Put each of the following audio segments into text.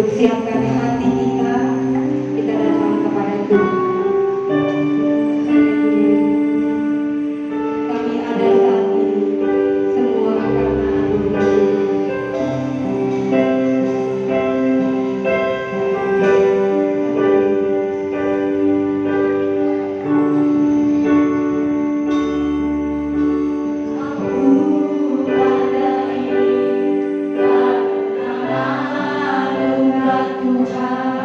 siapkan hati kita, kita datang kepada Tuhan. Kami ada saat ini semua karena anugerah Tuhan.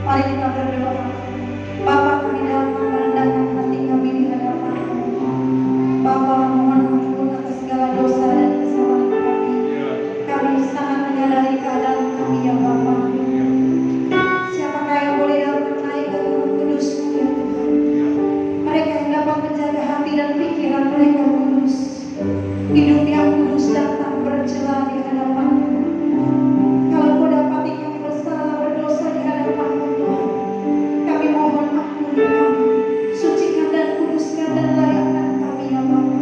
Mari kita berdoa. Bapa, kami datang merendahkan hati kami di hadapan-Mu. Bapa, mohon ampun atas segala dosa dan kesalahan kami. Kami sangat menyadari keadaan kami ya Bapa. Siapakah yang boleh datang naik ke Gunung Kudus-Mu ya Tuhan? Mereka yang dapat menjaga hati dan pikiran mereka kudus. Hidup yang kudus datang bercela di hadapan-Mu. Kalau Kau dapati kami bersalah berdosa di hadapan-Mu Tuhan, kami mohon ampuni kami, sucikan dan kuduskan dan layakkan kami ya Bapa.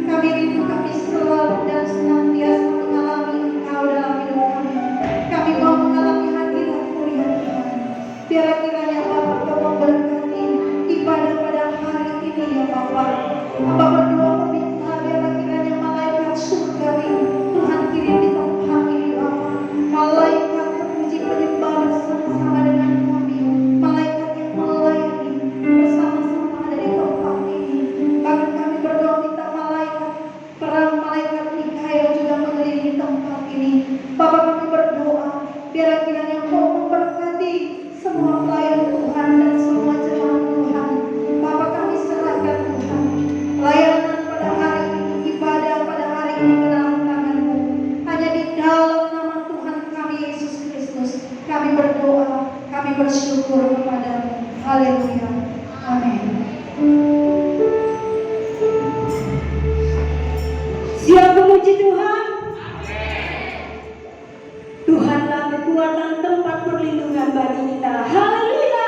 Kami rindu kami selalu dan senantiasa mengalami Engkau dalam hidup kami. Kami mau mengalami hadirat-Mu ya Tuhan. Biarlah kiranya Bapa Kau memberkati ibadah pada hari ini ya Bapa. Hamba berdoa meminta biarlah kiranya malaikat surgawi Tuhan kirim di tempat ini Bapa. Malaikat pemuji penyembah bersama-sama dengan kami. Malaikat yang melayani bersama-sama ada di tempat ini. Bahkan kami berdoa minta malaikat perang malaikat Mikael juga mengelilingi tempat ini. Bapa, kami berdoa biarlah kiranya Kau memberkati semua pelayan Tuhan dan semua jemaat Tuhan. Bapa, kami serahkan Tuhan layanan pada hari ini, ibadah pada hari ini ke dalam tangan-Mu. Hanya di dalam nama Tuhan kami Yesus Kristus kami berdoa, kami bersyukur kepada-Mu. Haleluya. Amin. Siap memuji Tuhan? Tuhanlah kekuatan tempat perlindungan bagi kita. Haleluya.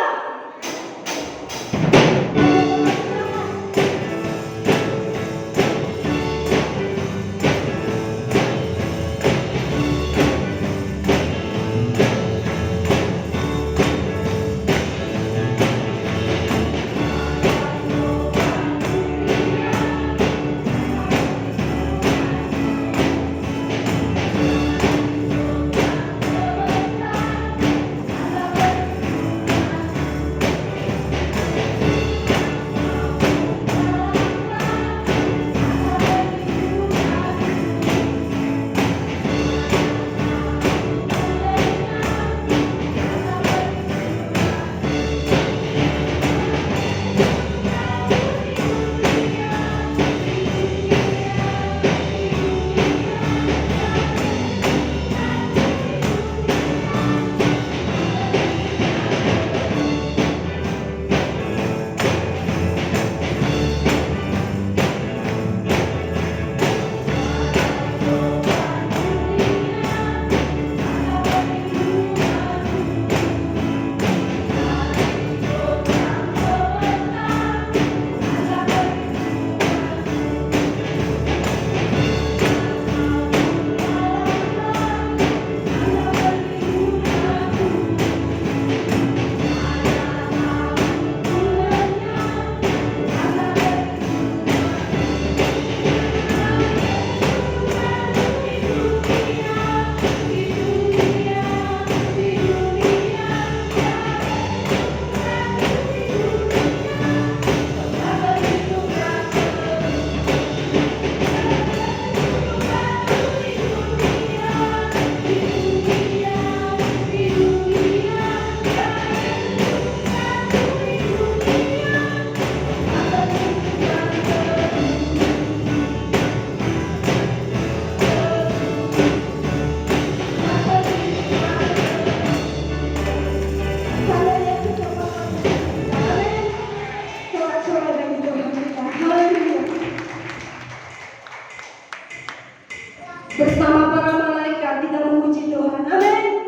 Bersama para malaikat kita memuji Tuhan. Amin.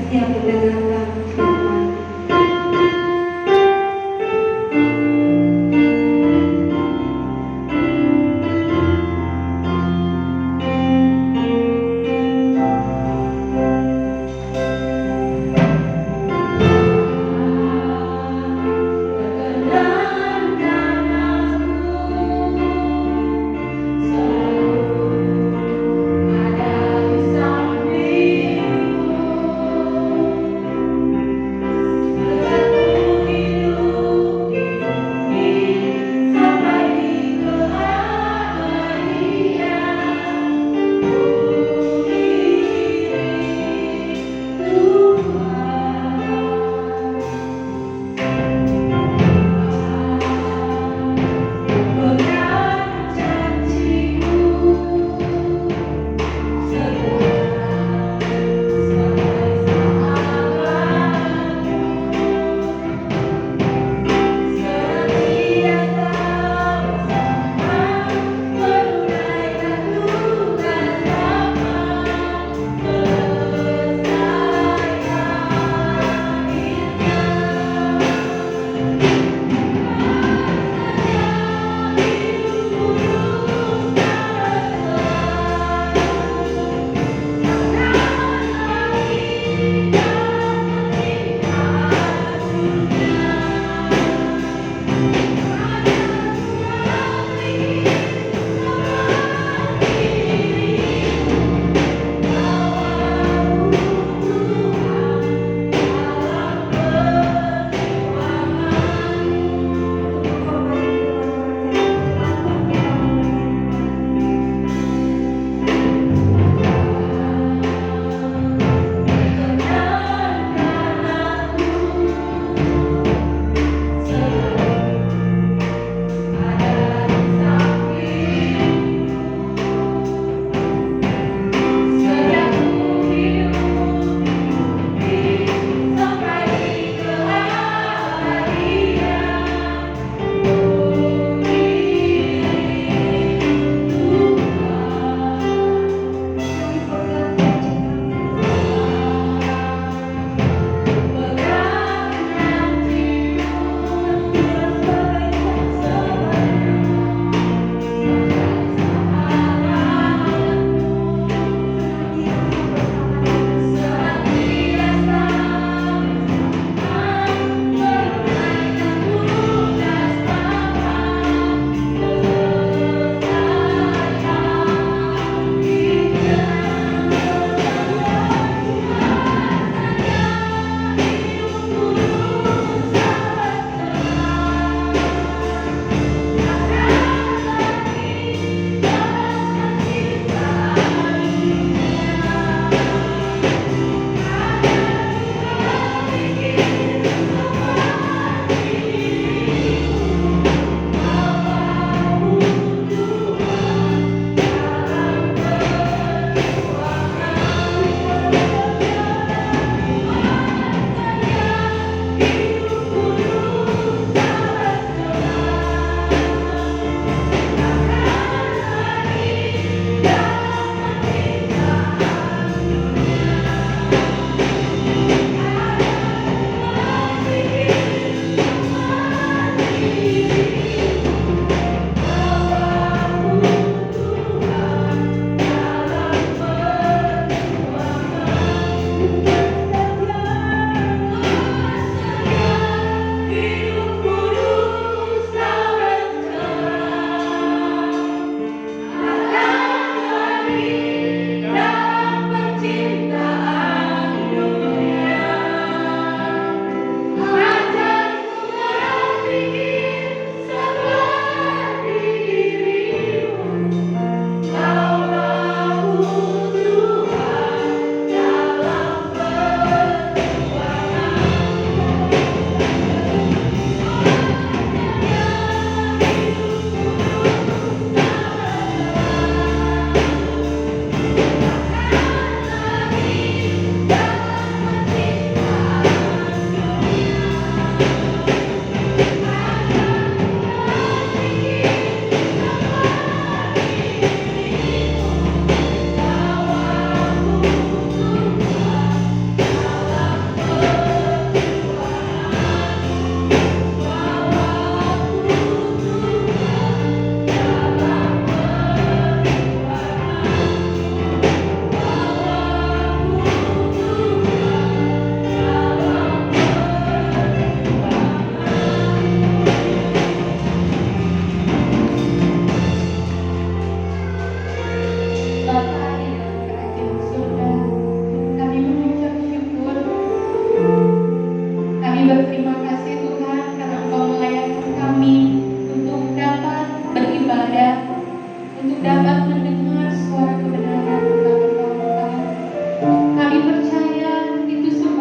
yang mendengarkan firman.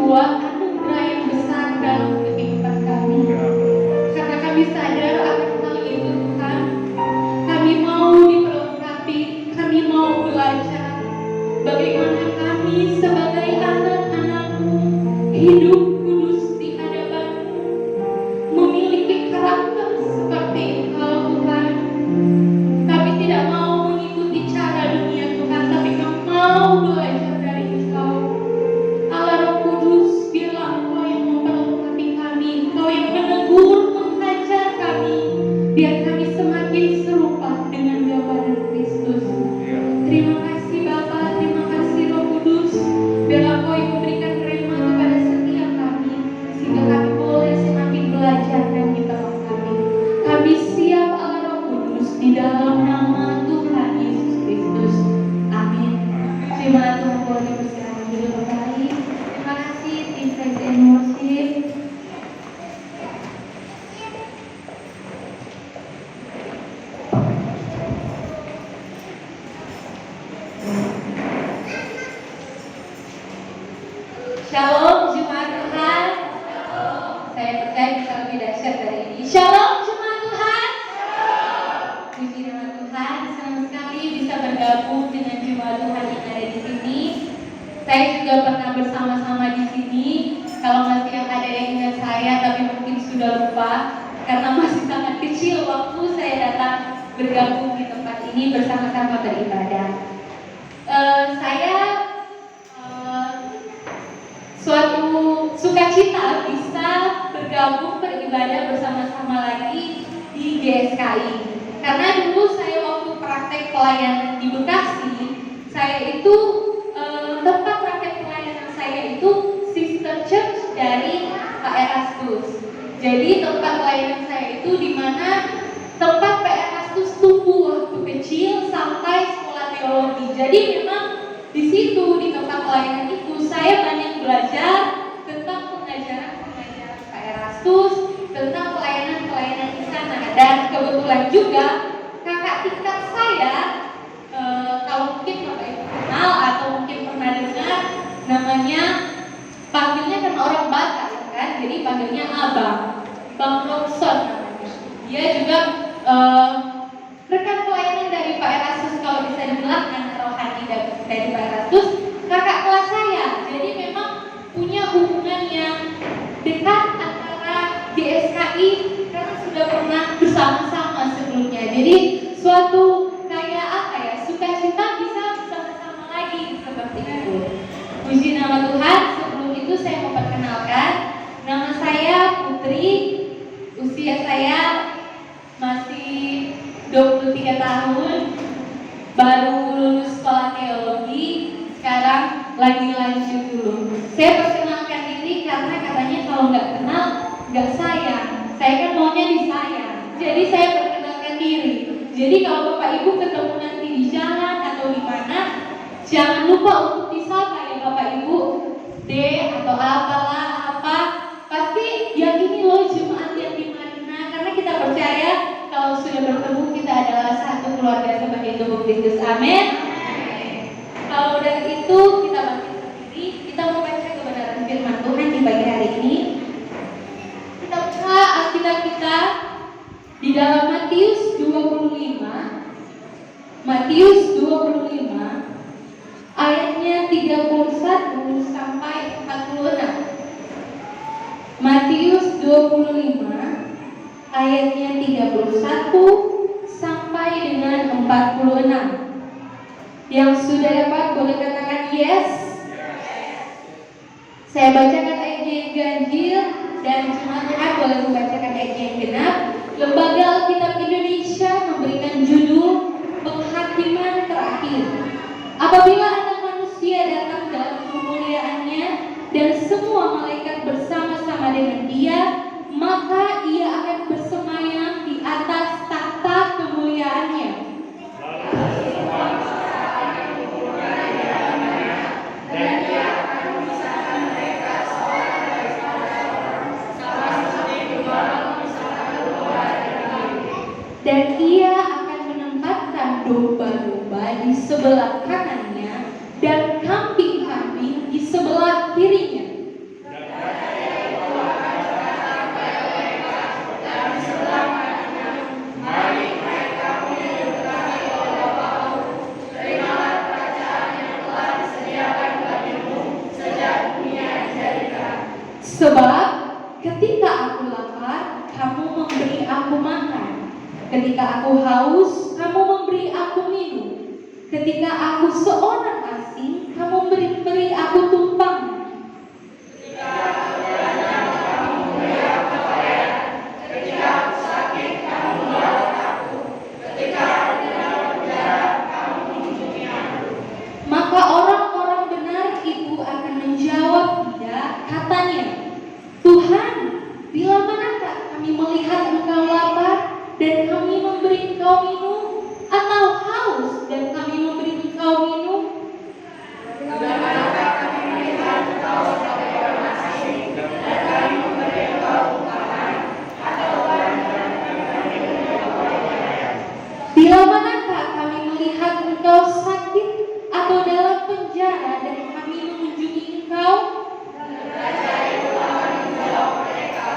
sebuah anugerah yang besar dalam kehidupan kami. Karena kami sadar akan hal itu Tuhan, kami mau diperlengkapi, kami mau belajar bagaimana kami sebagai anak-anak-Mu hidup kudus di hadapan-Mu, memiliki karakter seperti Engkau Tuhan. Kami tidak mau mengikuti cara dunia Tuhan, tapi kami mau belajar dari Engkau. Allah Roh Kudus, biarlah Engkau yang memperlengkapi kami, Engkau yang menegur, mengajar kami, biar kami semakin serupa dengan gambaran Kristus. Terima kasih Bapa, terima kasih Roh Kudus, biarlah Engkau yang memberikan rema kepada setiap kami, sehingga kami boleh semakin belajar dan diperlengkapi. Kami siap Allah Roh Kudus di dalam nama Tuhan Yesus Kristus. Amin. Terima Tuhan boleh berserah diri kembali. Terima kasih tim Praise and Worship. Shalom Jemaat Tuhan. Saya percaya bisa lebih dahsyat dari ini. Shalom Jemaat Tuhan. Puji nama Tuhan, senang sekali bisa bergabung dengan Jemaat Tuhan yang ada di sini. Saya juga pernah bersama-sama di sini. Kalau masih yang ada yang ingat saya, tapi mungkin sudah lupa karena masih sangat kecil waktu saya datang bergabung di tempat ini bersama-sama beribadah. Saya suatu sukacita bisa bergabung beribadah bersama-sama lagi di GSKI. Karena dulu saya waktu praktek pelayanan di Bekasi, saya itu tempat praktek pelayanan saya itu sister church dari Pak Erastus. Jadi tempat pelayanan saya itu di mana tempat Pak Erastus tumbuh waktu kecil sampai sekolah teologi. Jadi memang di situ di tempat pelayanan itu saya banyak belajar tentang pengajaran Pak Erastus, tentang pelayanan di sana. Dan kebetulan juga kakak tingkat saya, kalau mungkin Bapak Ibu kenal atau mungkin pernah dengar, namanya panggilnya kan orang Batak kan, jadi panggilnya Abang, Bang Robson namanya. Dia juga rekan pelayanan dari Pak Erastus, kalau bisa dibilang anak rohani dari Pak Erastus, kakak kelas saya. Jadi memang punya hubungan yang dekat antara GSKI karena sudah pernah bersama-sama sebelumnya. Jadi suatu kayak apa ya, sukacita bisa bersama-sama lagi seperti itu. Puji nama Tuhan. Sebelum itu saya mau perkenalkan, nama saya Putri, usia saya masih 23 tahun, baru lulus sekolah teologi, sekarang lagi lanjut dulu. Saya perkenalkan diri karena katanya kalau nggak kenal nggak sayang. Saya kan maunya disayang, jadi saya perkenalkan diri. Jadi kalau Bapak Ibu ketemu nanti di jalan atau di mana, jangan lupa untuk disapa ya Bapak Ibu, D atau apalah apa. Pasti yang ini loh jemaat yang di Marina, karena kita percaya kalau sudah bertemu kita adalah satu keluarga sebagai tubuh Kristus. Amin. Kalau dari itu kita bangkit berdiri, kita mau baca kebenaran firman Tuhan di pagi hari ini. Kita buka Alkitab kita di dalam Matius 25. Matius 25 ayatnya 31 sampai 46. Matius 25 ayatnya 31 sampai dengan 46. Yang sudah dapat boleh katakan yes. Saya bacakan ayatnya yang ganjil dan jemaat boleh membacakan ayatnya yang genap. Lembaga Alkitab Indonesia memberikan judul Penghakiman Terakhir. Apabila Anak Manusia datang dalam kemuliaannya dan semua malaikat bersama-sama dengan Dia, maka Ia akan bersemayam di atas takhta kemuliaannya. Dan Ia akan menempatkan domba-domba di sebelah kanannya dan kambing-kambing di sebelah kirinya. Sebab ketika aku lapar, kamu memberi aku makan. Ketika aku haus, kamu memberi aku minum. Ketika aku seorang asing, kamu beri aku tumpang. Maka orang-orang benar itu akan menjawab tidak, katanya, Tuhan, bila manakah kami melihat engkau lapar dan kami memberi engkau minum, atau haus dan kami memberi engkau minum? Bila manakah kami melihat engkau sebagai orang asing dan kami memberi engkau makan, atau barang dan kami memberi engkau pakaian? Bila manakah kami melihat engkau sakit atau dalam penjara dan kami mengunjungi engkau? Raja itu akan menjawab mereka,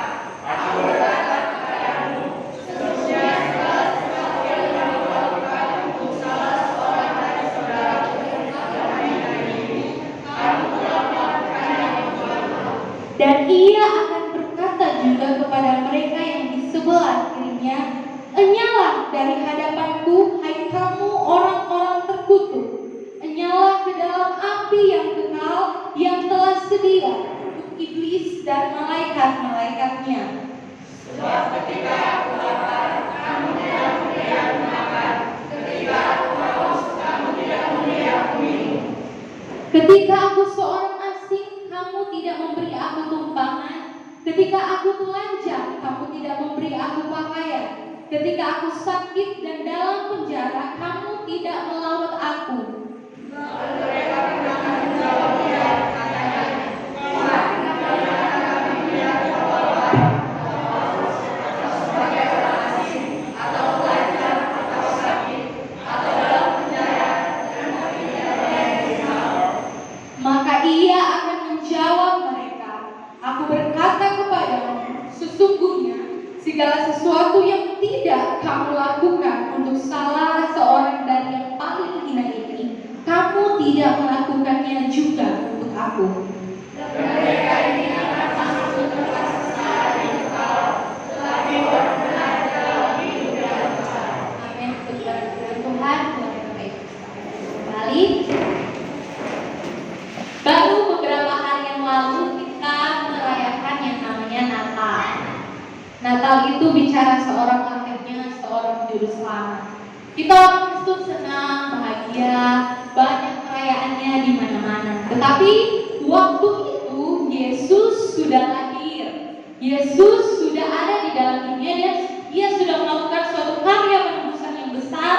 aku berkata kepadamu, sesungguhnya segala sesuatu yang kamu lakukan untuk salah seorang dari saudaraku yang agama ini, kamu telah melakukannya untukku. Dan ia akan berkata juga kepada mereka yang di sebelah kirinya, enyalah dari hadapanku, hai kamu orang-orang terkutuk. Enyalah ke dalam api yang kekal yang telah sedia untuk iblis dan malaikat-malaikatnya. Sebab ketika aku lapar, kamu tidak memberi aku makan. Ketika aku haus, kamu tidak memberi aku minum. Ketika aku seorang asing, kamu tidak memberi aku tumpangan. Ketika aku telanjang, kamu tidak memberi aku pakaian. Ketika aku sakit dan dalam penjara, kamu tidak melawat aku. Mereka akan menjawab dia, katanya, Tuhan, bagaimana kami melihat engkau lapar, atau haus, atau sebagai orang asing, atau telanjang, atau sakit, atau dalam penjara, dan kami tidak melayani engkau. Maka ia akan menjawab mereka, aku berkata kepadamu, sesungguhnya segala sesuatu yang tidak kamu lakukan untuk salah seorang dari yang paling hina ini, kamu tidak melakukannya juga untuk aku. Dan mereka ini akan masuk ke tempat sesat yang kekal, tetapi orang benar dalam hidup yang kekal. Amin. Tuhan, Tuhan kembali. Baru beberapa hari yang lalu kita merayakan yang namanya Natal. Natal itu bicara seorang lahirnya seorang juru selamat. Kita orang Kristen senang, bahagia, banyak perayaannya di mana-mana. Tetapi waktu itu Yesus sudah lahir. Yesus sudah ada di dalam dunia dan Dia sudah melakukan suatu karya penebusan yang besar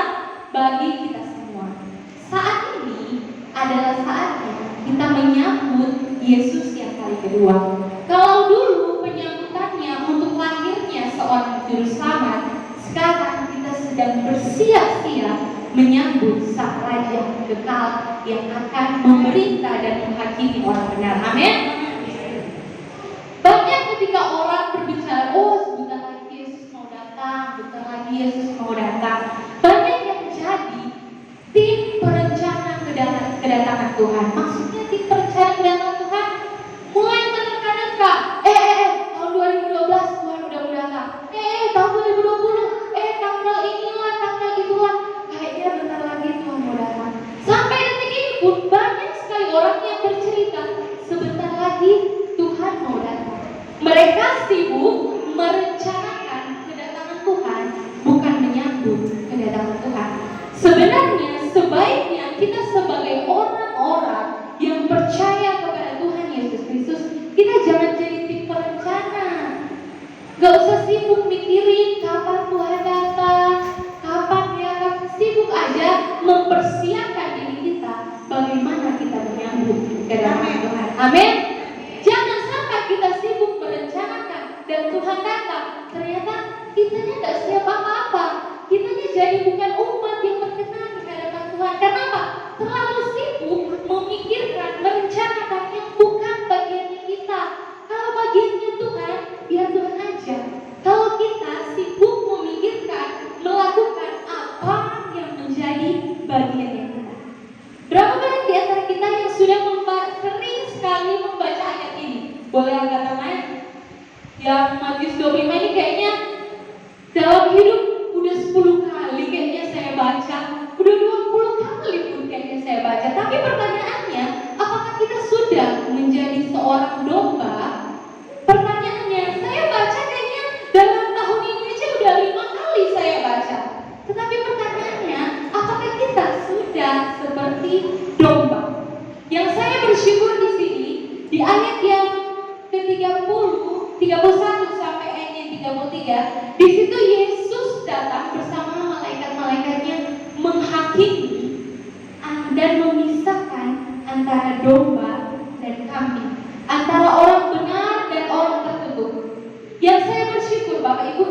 bagi kita semua. Saat ini adalah saatnya kita menyambut Yesus yang kali kedua. Kalau dulu penyambutannya untuk lahirnya seorang juru selamat, sekarang kita sedang bersiap-siap menyambut sang Raja kekal yang akan memerintah dan menghakimi orang benar. Amin. Banyak ketika orang berbicara, oh sebentar lagi Yesus mau datang, sebentar lagi Yesus mau datang. Banyak yang menjadi tim perencana kedatangan Tuhan. Maksudnya tim perencana kedatangan Tuhan mulai menerka-nerka. Tahun 2012 Tuhan udah mau datang. Tahun 2020, tanggal inilah, tanggal itulah. Kayaknya bentar lagi Tuhan mau datang. Sampai detik ini pun banyak sekali orang yang bercerita sebentar lagi Tuhan mau datang. Mereka sibuk merencanakan kedatangan Tuhan, bukan menyambut kedatangan Tuhan. Sebenarnya sebaiknya kita sebagai orang-orang yang percaya kepada Tuhan Yesus Kristus, kita jangan jadi tim perencana. Gak usah sibuk mikirin kapan Tuhan datang, kapan Dia akan, sibuk aja mempersiapkan diri kita bagaimana kita menyambut kedatangan Tuhan. Amin. Jangan sampai kita sibuk merencanakan dan Tuhan datang, ternyata kitanya gak siap apa-apa. Kitanya jadi bukan umat yang berkenan di hadapan Tuhan. Kenapa? Terlalu sibuk memikirkan, merencanakan yang bukan bagiannya kita. Kalau bagiannya Tuhan, biar Tuhan aja. Kalau kita sibuk memikirkan, melakukan apa yang menjadi bagiannya kita. Berapa banyak di antara kita yang sudah sering sekali membaca ayat ini? Boleh angkat tangan? Yang Matius 25 ini kayaknya dalam hidup udah 10 kali kayaknya saya baca, udah 20 kali pun kayaknya saya baca. Tapi pertanyaannya, apakah kita sudah menjadi seorang domba? Pertanyaannya, saya baca kayaknya dalam tahun ini aja udah 5 kali saya baca. Tetapi pertanyaannya, apakah kita sudah seperti domba? Yang saya bersyukur di sini, di ayat yang ke-30, 31 sampai ayat yang 33, di situ Yesus datang bersama malaikat-malaikatnya menghakimi dan memisahkan antara domba dan kambing, antara orang benar dan orang terkutuk. Yang saya bersyukur, Bapak Ibu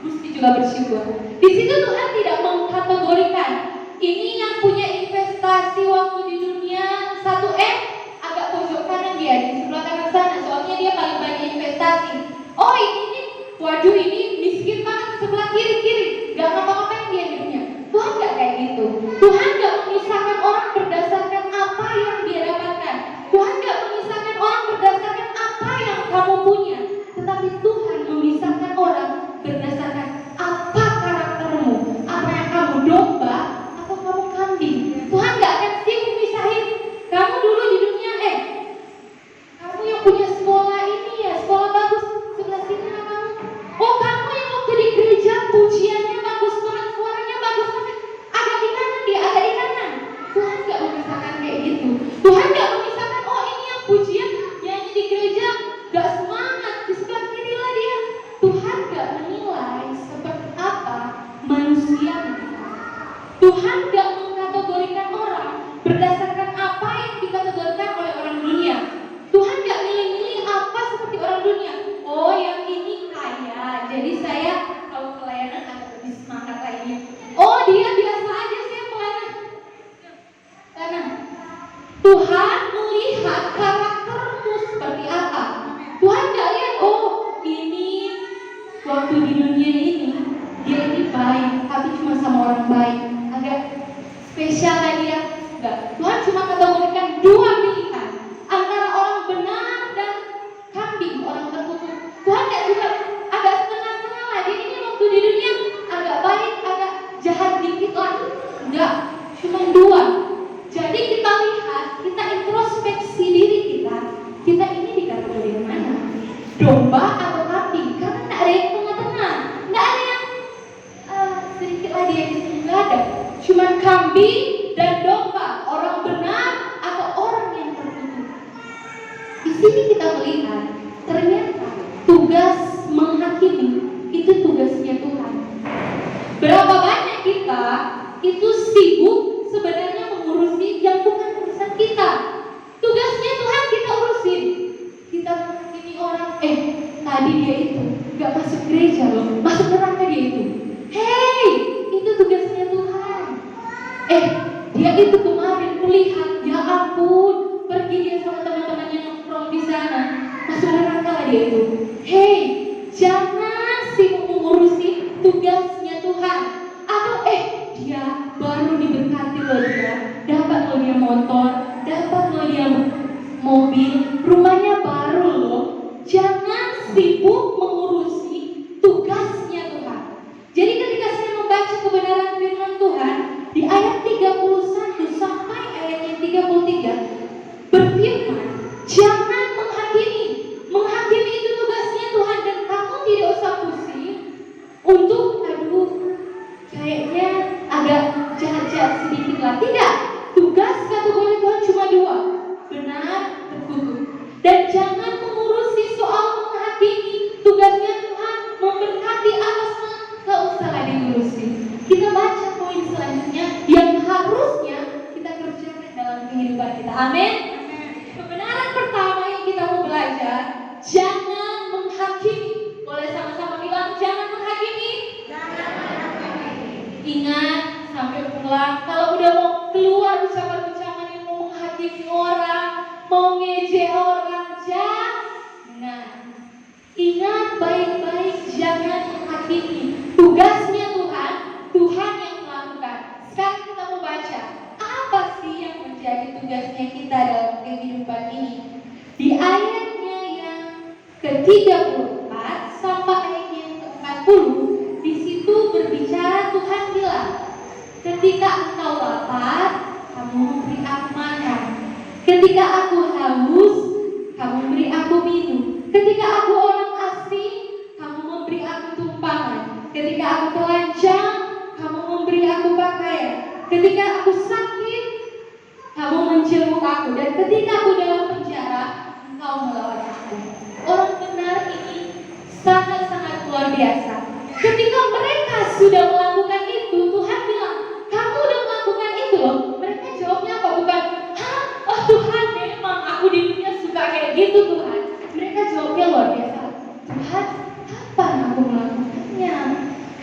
mesti juga bersyukur. Di situ Tuhan tidak mengkategorikan ini yang punya investasi waktu di dunia 1M, agak pojok kanan dia di sebelah kanan sana, soalnya dia paling banyak investasi. Oh ini waduh ini miskin banget sebelah kiri, gak ngapa-ngapain dia hidupnya. Tuhan gak kayak gitu. Tuhan gak memisahkan orang berdasarkan apa yang dia dapatkan. Tuhan gak memisahkan orang berdasarkan apa yang kamu punya. Tetapi Tuhan memisahkan orang berdasarkan apa karaktermu, apa yang kamu domba atau kamu kambing. Tuhan gak akan sibuk misahin kamu dulu di dunia, kamu yang punya sekolah ini ya, sekolah bagus, sebelah sini lah kamu. Oh kamu yang waktu di gereja pujiannya bagus banget, suaranya bagus banget, agak di kanan dia, agak di kanan. Tuhan gak memisahkan kayak gitu. Tuhan gak memisahkan, oh ini yang pujian nyanyi di gereja gak semangat, di sebelah kiri lah dia. Tuhan gak menilai seperti apa manusia menilai. Tuhan gak mengkategorikan orang berdasarkan apa yang dikategorikan oleh orang dunia. Tuhan gak milih-milih apa seperti orang dunia. Oh yang ini kaya, jadi saya kalau pelayanan agak lebih semangat lagi. Oh dia biasa aja saya pelayanan. Karena Tuhan melihat karaktermu seperti apa. Tuhan gak lihat, oh ini waktu di dunia ini dia ini baik, tapi cuma sama orang baik, agak spesial lah dia. Enggak. Tuhan cuma kategorikan dua pilihan antara orang benar dan kambing, orang terkutuk. Tuhan gak juga agak setengah-setengah lah. Dia ini waktu di dunia agak baik, agak jahat dikit lah. Enggak, cuma dua. Jadi kita lihat, kita introspeksi diri kita. Kita ini di kategori mana? Domba atau kambing? Karena gak ada yang tengah-tengah, gak ada yang sedikit lah dia di sini, gak ada. Cuma kambing dan domba, orang benar atau orang yang terkutuk. Di sini kita melihat ternyata tugas menghakimi itu tugasnya Tuhan. Berapa banyak kita itu sibuk sebenarnya mengurusi yang bukan urusan kita. Tugasnya Tuhan kita urusin. Kita menghakimi orang, tadi dia itu gak masuk gereja loh, masuk neraka dia itu. Hey, itu tugasnya Tuhan. Dia itu kemarin kulihat, ya ampun, pergi dia sama teman-temannya nongkrong di sana, masuk neraka lah dia itu. Hey, jangan sibuk mengurusi tugasnya Tuhan. Atau dia baru diberkati loh dia, dapat loh dia motor, dapat loh dia mobil, rumahnya baru loh. Jangan sibuk mengurusi tugasnya Tuhan. Jadi ketika saya membaca kebenaran firman Tuhan di ayat 31 sampai ayat yang 33 berfirman, jangan menghakimi. Menghakimi itu tugasnya Tuhan dan kamu tidak usah pusing untuk kayaknya agak jahat-jahat sedikit lah. Tidak, tugas kategori Tuhan cuma dua, benar, terkutuk. Dan jangan mengurusi soal menghakimi. Tugasnya Tuhan memberkati atas mah, gak usahlah diurusi. Kita baca poin selanjutnya yang harusnya kita kerjakan dalam kehidupan kita. Amin. Kebenaran pertama yang kita mau belajar, jangan menghakimi. Boleh sama-sama bilang, jangan menghakimi. Ingat sampai pulang, kalau udah mau keluar ucapan-ucapan yang mau menghakimi orang, mau ngejek orang, jangan. Ingat baik-baik, jangan menghakimi. Tugasnya Tuhan, Tuhan yang melakukan. Sekarang kita mau baca, apa sih yang menjadi tugasnya kita dalam kehidupan ini? Di ayatnya ke-34 sampai ayat yang ke-40, di situ berbicara Tuhan bilang, ketika engkau lapar, kamu memberi aku makan. Ketika aku haus, kamu beri aku minum. Ketika aku orang asing, kamu memberi aku tumpangan. Ketika aku telanjang, kamu memberi aku pakaian. Ketika aku sakit, kamu menjenguk aku. Dan ketika aku dalam penjara, engkau melawat aku. Orang benar ini sangat-sangat luar biasa. Ketika mereka sudah melakukan itu, Tuhan bilang, kamu udah melakukan itu loh. Mereka jawabnya apa? Bukan, hah? Oh Tuhan, memang aku di dunia suka kayak gitu Tuhan. Mereka jawabnya luar biasa. Tuhan, kapan aku melakukannya?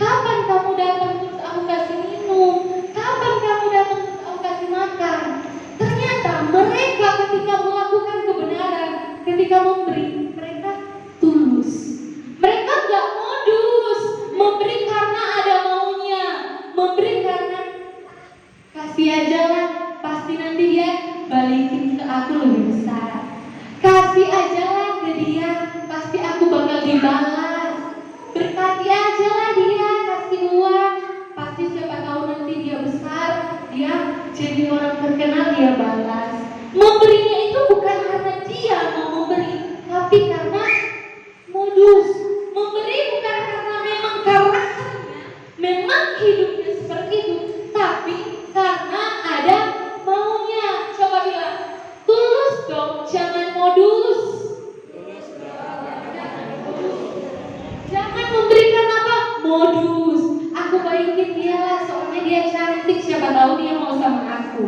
Kapan kamu datang terus aku kasih minum? Kapan kamu datang terus aku kasih makan? Ternyata mereka ketika melakukan kebenaran, ketika memberi, mereka tulus. Mereka gak modus, memberi karena ada maunya, memberi karena kasih aja lah, pasti nanti dia balikin ke aku lebih besar. Kasih aja lah ke dia, pasti aku bakal dibalas. Berkati aja lah dia, kasih uang, pasti siapa tahu nanti dia besar, dia jadi orang terkenal, dia balas. Memberinya itu bukan karena dia mau memberi, tapi karena modus. Memberi bukan karena memang karakternya, memang hidupnya seperti itu, tapi karena ada maunya. Coba bilang, tulus dong, jangan modus. Jangan memberikan apa? Modus. Aku baikin dia lah, soalnya dia cantik, siapa tahu dia mau sama aku.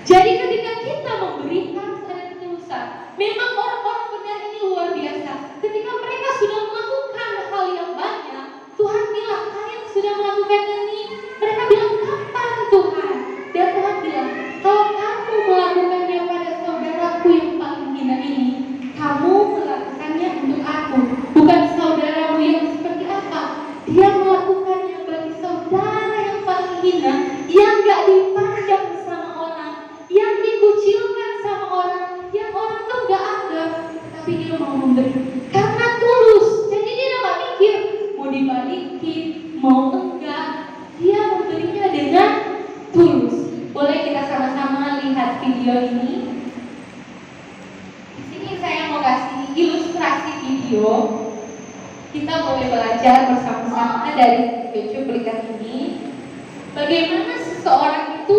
Jadi ketika kita memberi harus ada ketulusan. Memang orang-orang benar ini luar biasa. Ketika mereka sudah melakukan hal yang banyak, Tuhan bilang, kalian sudah melakukan ini. Mereka bilang, kapan Tuhan? Dan Tuhan bilang, kalau kamu melakukannya pada saudaraku yang paling hina ini, kamu melakukannya untuk aku, bukan saudaramu yang seperti apa. Dia melakukannya bagi saudara yang paling hina, yang gak dipandang sama orang, yang dikucilkan sama orang, yang orang tuh gak anggap, tapi dia mau memberi karena tulus. Jadi dia gak mikir mau dibalikin, mau enggak, dia memberinya dengan tulus. Boleh kita sama-sama lihat video ini? Di sini saya mau kasih ilustrasi video. Kita boleh belajar bersama-sama dari video cuplikan ini, bagaimana seseorang itu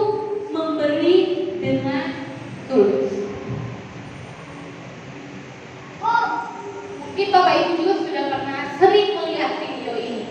memberi dengan tulus. Mungkin Bapak Ibu juga sudah pernah sering melihat video ini.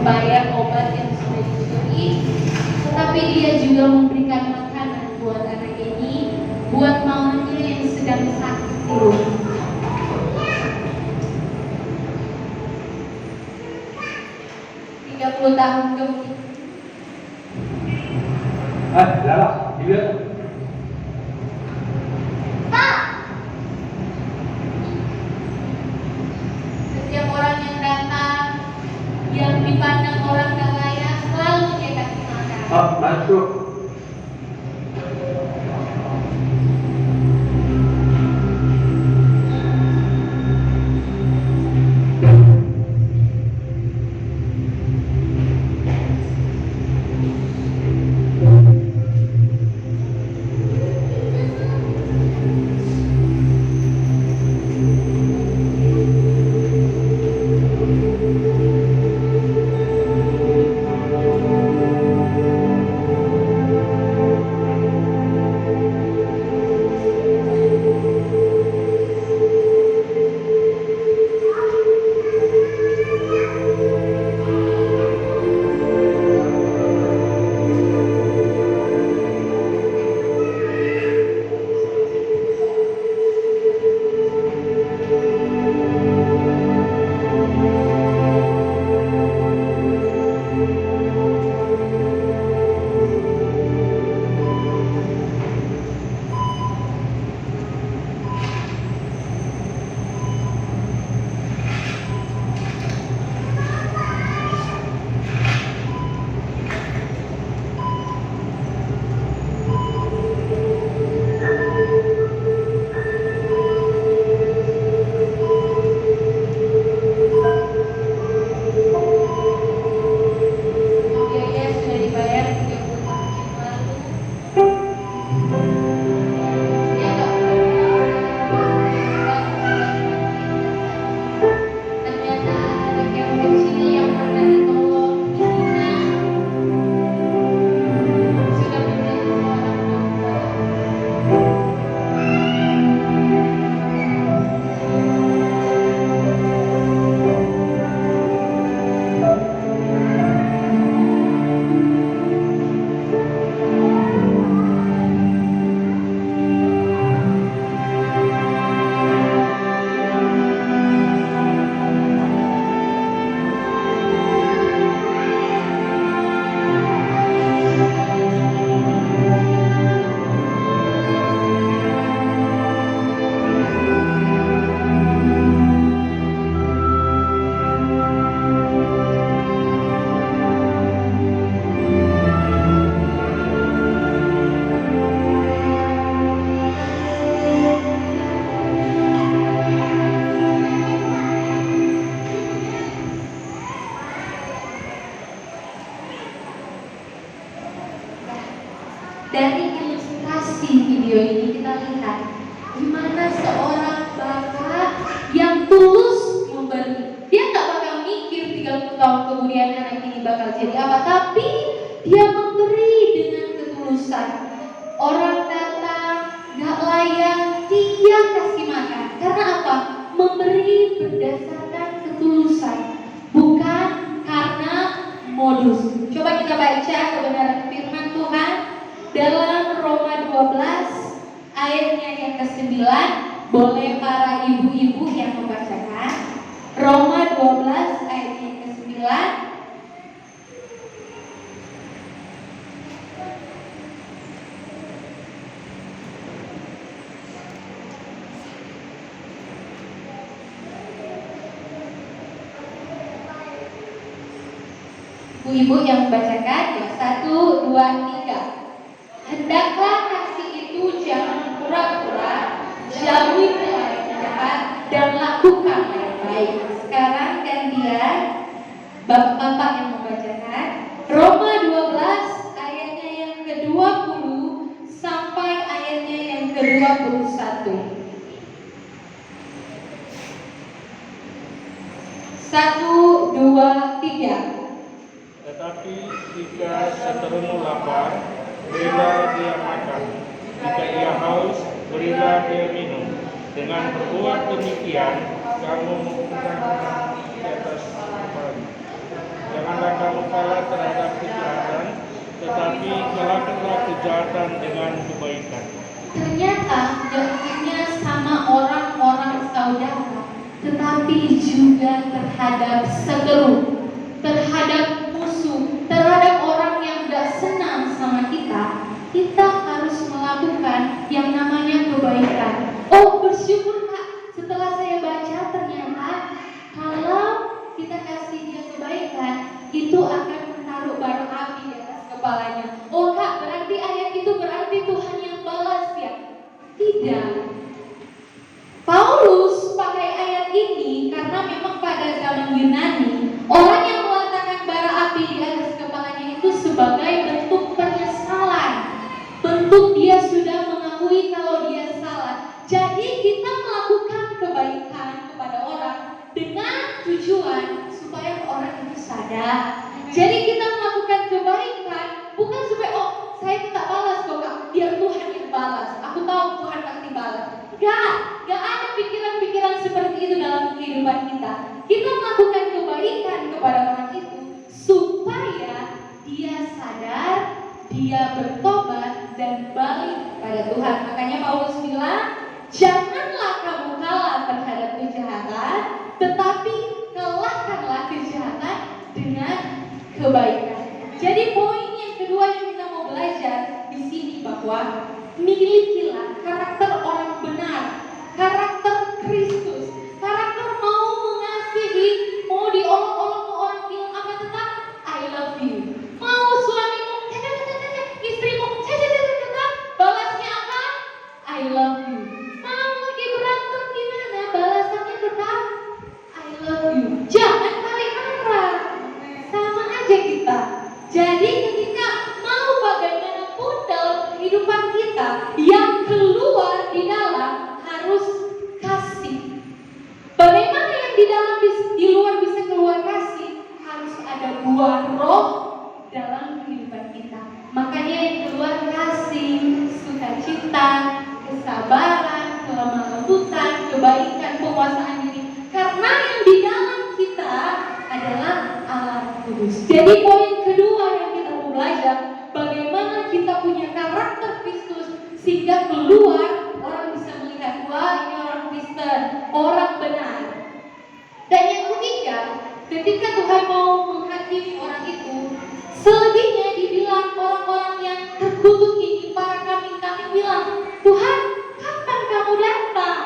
Membayar obat yang sudah dicuri, tetapi dia juga memberikan makanan buat anak ini, buat mamanya yang sedang sakit di rumah. Tahun kemudian. Setiap orang yang datang, yang dipandang orang gak layak, selalu dia kasih makan. Masuk. animasi video ini kita lihat gimana seorang bapak yang tulus memberi. Dia nggak bakal mikir 30 tahun kemudian anak ini bakal jadi apa, tapi dia memberi dengan ketulusan. Orang datang nggak layak, dia kasih makan. Karena apa? Memberi berdasarkan ketulusan, bukan karena modus. Coba kita baca kebenaran firman Tuhan dalam Roma 12 ayatnya yang ke-9. Boleh para ibu-ibu yang membacakan. Roma 12 ayatnya yang ke-9. Ibu-ibu yang membacakan ya, 1, 2, 3. Hendaklah kasih itu jangan pura-pura, jauhi yang jahat dan lakukan yang baik. Sekarang gantian bapak-bapak yang membacakan Roma 12 ayatnya yang ke-20 sampai ayatnya yang ke-21. 1, 2, 3. Tetapi jika seterumu lapar, berilah dia makan. Jika ia haus, berilah dia minum. Dengan berbuat demikian, kamu mengumpulkan di atas kepala. Janganlah kamu kalah terhadap kejahatan, tetapi kalahkanlah kejahatan dengan kebaikan. Ternyata gak hanya sama orang-orang saudara, tetapi juga terhadap seteru, terhadap musuh, terhadap orang yang gak senang sama kita. Kita harus melakukan yang namanya kebaikan. Oh, bersyukur Kak, setelah saya baca ternyata kalau kita kasih dia kebaikan, itu akan menaruh bara api di atas kepalanya. Oh Kak, berarti ayat itu berarti Tuhan yang balas ya? Tidak. Paulus pakai ayat ini karena memang pada zaman Yunani, orang yang meletakkan bara api di atas kepalanya itu sebagai bentuk penyesalan, bentuk dia sudah mengakui kalau dia salah. Jadi kita melakukan kebaikan kepada orang dengan tujuan supaya orang itu sadar. Jadi kita melakukan kebaikan bukan supaya saya tak balas kok Kak, biar Tuhan yang balas. Aku tahu Tuhan pasti balas. Gak ada pikiran-pikiran seperti itu dalam kehidupan kita. Kita melakukan kebaikan kepada orang itu supaya dia sadar, dia bertobat dan balik pada Tuhan. Makanya Paulus bilang, janganlah kamu kalah terhadap kejahatan, tetapi kalahkanlah kejahatan dengan kebaikan. Jadi poin yang kedua yang kita mau belajar di sini bahwa milikilah karakter orang benar, karakter Kristus, karakter mau mengasihi, mau diolok-olok ke orang bilang apa tetap I love you. Mau suamimu, istrimu, tetap balasnya apa? I love you. Mau lagi berantem gimana? Balasannya tetap I love you. Jangan marah-marah. Sama aja kita. Jadi ketika mau bagaimanapun dalam kehidupan kita, yang keluar di dalam harus kasih. Bagaimana yang di luar bisa keluar kasih? Harus ada buah roh dalam kehidupan kita. Makanya yang keluar kasih, sukacita, kesabaran, kelemah lembutan, kebaikan, penguasaan diri. Karena yang di dalam kita adalah Allah Kudus. Jadi poin kedua yang kita mau belajar, bagaimana kita punya karakter Kristus sehingga keluar orang bisa melihat, wah ini orang Kristen, orang benar. Dan yang ketiga, ketika Tuhan mau menghakimi orang itu, selebihnya dibilang orang-orang yang terkutuk ini, para kambing-kambing bilang, Tuhan, kapan kamu datang?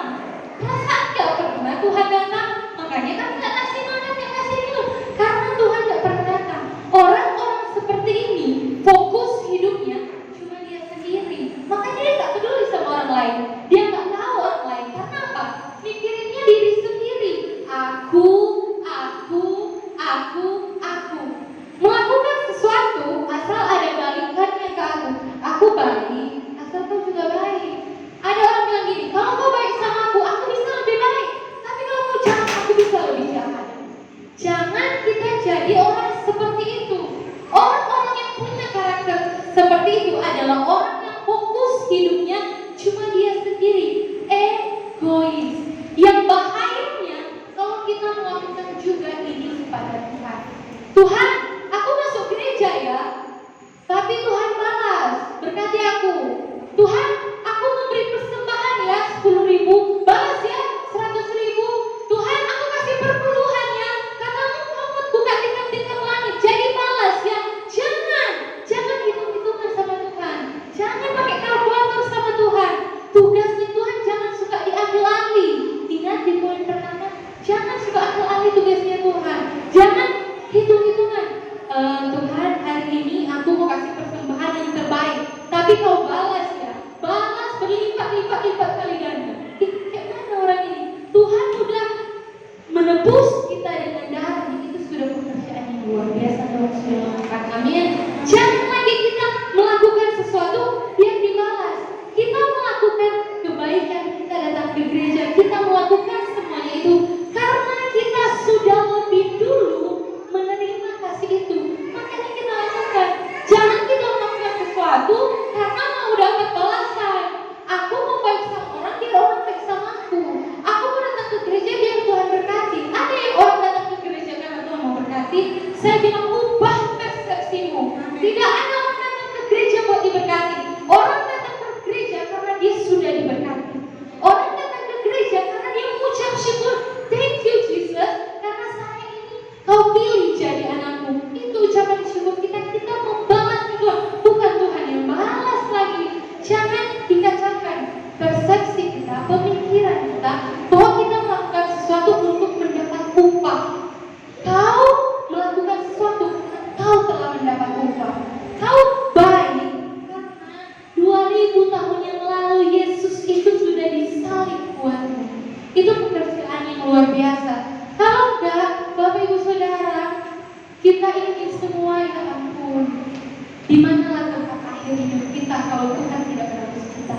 Perasaan gak pernah Tuhan datang? Makanya kami gak kasih makan, gak kasih minum, karena Tuhan gak pernah datang. Orang-orang seperti ini, fokus hidupnya cuma dia sendiri. Makanya dia gak peduli sama orang lain. Dia gak tahu orang lain. Karena apa? Mikirinnya diri sendiri. Aku. Melakukan sesuatu asal ada balikannya ke aku. Aku balik, asal kau juga Tuhan, aku memberi persembahan ya 10.000, balas ya 100.000. Tuhan, aku kasih perpuluhan ya, katamu kamu buka tingkap-tingkap langit, jadi balas ya. Jangan hitung-hitungan sama Tuhan. Jangan pakai kalkulator sama Tuhan. Tugasnya Tuhan jangan suka diambil-alih. Ingat di poin pertama, jangan suka ambil-alih tugasnya Tuhan. Jangan hitung-hitungan. Tuhan, hari ini aku mau kasih persembahan yang terbaik, tapi kau balas ya, balas berlipat-lipat kali ganda. Kayak mana orang ini? Tuhan udah menebus kita dengan darahnya, itu sudah pekerjaan yang luar biasa Tuhan sudah lakukan. Amin. Jangan lagi kita melakukan sesuatu yang dibalas. Kita melakukan kebaikan, kita datang ke gereja, kita melakukan semuanya itu karena kita sudah lebih dulu menerima kasih itu. Makanya kita lakukan. Jangan kita melakukan sesuatu karena mau dapat balasan. Aku mau baik sama orang biar orang baik sama aku. Aku mau datang ke gereja biar Tuhan berkati. Ada yang orang datang ke gereja karena Tuhan mau berkati. Saya bilang ubah persepsimu. Tidak ada orang datang ke gereja buat diberkati. Orang datang ke gereja karena dia sudah diberkati. Orang datang ke gereja karena dia mengucap syukur. Thank you Jesus, karena saya ini kau pilih jadi anakmu. Itu ucapan syukur kita. Kita membalas Tuhan, bukan Tuhan yang balas lagi. Jangan dikacaukan persepsi kita, pemikiran kita bahwa kita melakukan sesuatu untuk mendapat upah. Kau melakukan sesuatu karena kau telah mendapat upah. Kau baik karena 2000 tahun yang lalu Yesus itu sudah disalib buatmu. Itu pekerjaan yang luar biasa. Kalau enggak, Bapak Ibu Saudara, kita ingin semua, ya ampun, di manalah tempat akhir hidup kita kalau Tuhan tidak menebus kita.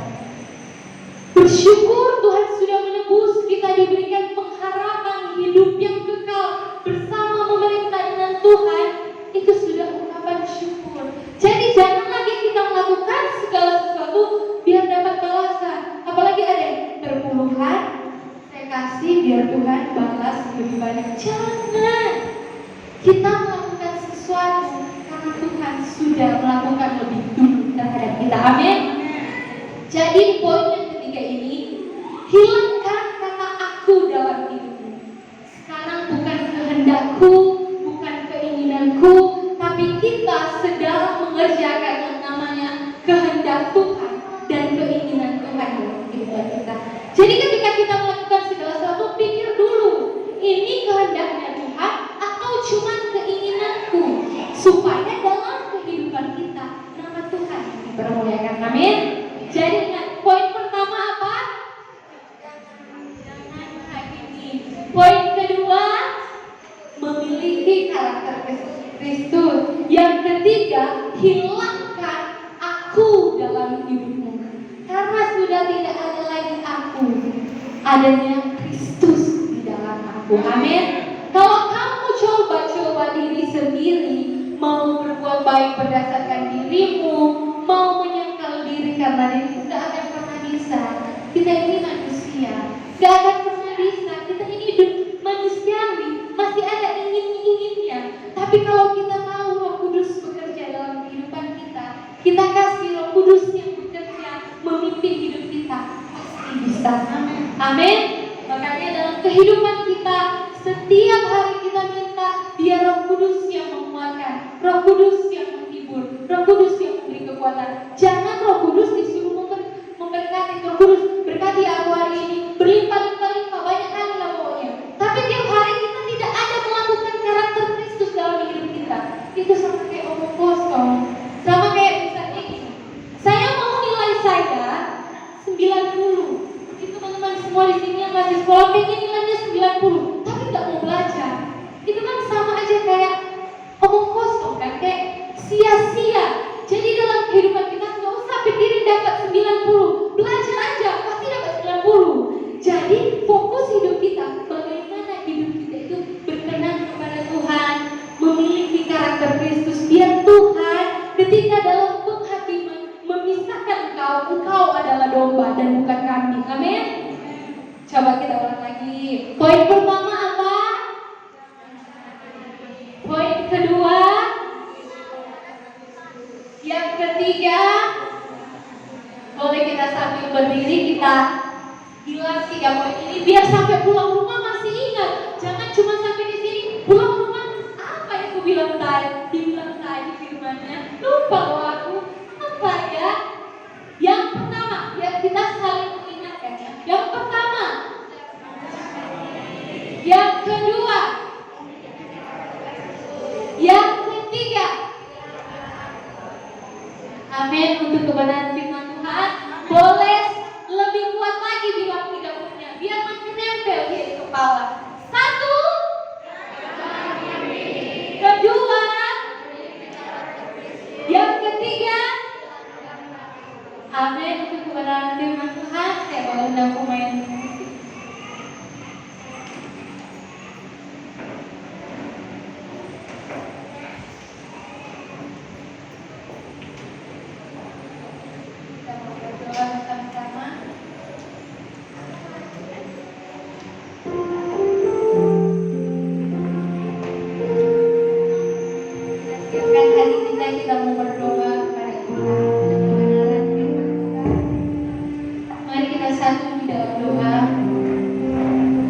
Bersyukur Tuhan sudah menebus kita, diberikan pengharapan hidup yang kekal bersama memerintah dengan Tuhan. Itu sudah ungkapan syukur. Jadi jangan lagi kita melakukan segala sesuatu biar dapat balasan. Apalagi ada yang perpuluhan, saya kasih biar Tuhan balas lebih banyak. Jangan. Kita melakukan sesuatu karena Tuhan sudah melakukan lebih dulu terhadap kita. Amin. Jadi poin yang ketiga ini, hilangkan kata aku dalam hidupmu. Sekarang bukan kehendakku, bukan keinginanku, tapi kita sedang mengerjakan yang namanya kehendak Tuhan dan keinginan Tuhan dalam hidup kita. Jadi ketika kita melakukan segala sesuatu, pikir dulu, ini kehendaknya Tuhan atau cuma keinginanku, supaya dalam kehidupan kita nama Tuhan dipermuliakan. Amin. Jadi ingat, poin pertama apa? Jangan menghakimi. Poin kedua, memiliki karakter Kristus. Yang ketiga, hilangkan aku dalam hidupmu. Karena sudah tidak ada lagi aku, adanya Kristus di dalam aku. Amin. Kalau kamu coba diri sendiri, mau berbuat baik berdasarkan dirimu, mau menyangkal diri karena dirimu, tidak akan pernah bisa. Kita ini manusia, tidak akan pernah bisa. Kita ini hidup manusiawi, masih ada ingin-inginnya. Tapi kalau kita tahu Roh Kudus bekerja dalam kehidupan kita, kita kasih Roh Kudus yang bekerja memimpin hidup kita, pasti bisa. Amin. Makanya dalam kehidupan kita, setiap hari kita minta biar Roh Kudus yang menguatkan, Roh Kudus yang menghibur, Roh Kudus yang memberi kekuatan. Jangan Roh Kudus disuruh memberkati. Roh Kudus berkati aku hari ini, berlimpah-limpah, banyak kali lah pokoknya. Tapi tiap hari kita tidak ada melakukan karakter Kristus dalam hidup kita. Itu sama kayak omong kosong. Sama kayak misalnya gini, saya mau nilai saya 90. Jadi teman-teman semua di sini yang masih sekolah pengen nilainya 90, tapi nggak mau belajar. Itu kan sama aja kayak omong kosong kan, kayak sia-sia. Jadi dalam kehidupan kita nggak usah pikirin dapat 90, belajar aja pasti dapat 90. Jadi fokus hidup kita, bagaimana hidup kita itu berkenan kepada Tuhan, memiliki karakter Kristus, biar Tuhan ketika dalam penghakiman memisahkan engkau adalah domba dan bukan kambing. Amin. Coba kita ulang lagi. Poin pertama apa? Poin kedua. Yang ketiga, boleh kita sambil berdiri kita bilang 3 poin ini biar sampai pulang rumah masih ingat. Jangan cuma sampai di sini pulang rumah apa yang aku bilang tadi firmannya lupa loh aku apa ya. Yang pertama ya kita saling mengingatkan ya. Yang pertama, yang kedua, yang ketiga. Amin. Untuk kebenaran firman Tuhan boleh lebih kuat lagi bilang tidak punya biar makin nempel di kepala. 1, kedua, yang ketiga. Amin. Untuk kebenaran firman Tuhan saya mau undang pemain musik. Kita mau berdoa bersama-sama. Siapkan hati kita mau berdoa kepada Tuhan untuk kebenaran firman Tuhan. Mari kita satu di dalam doa.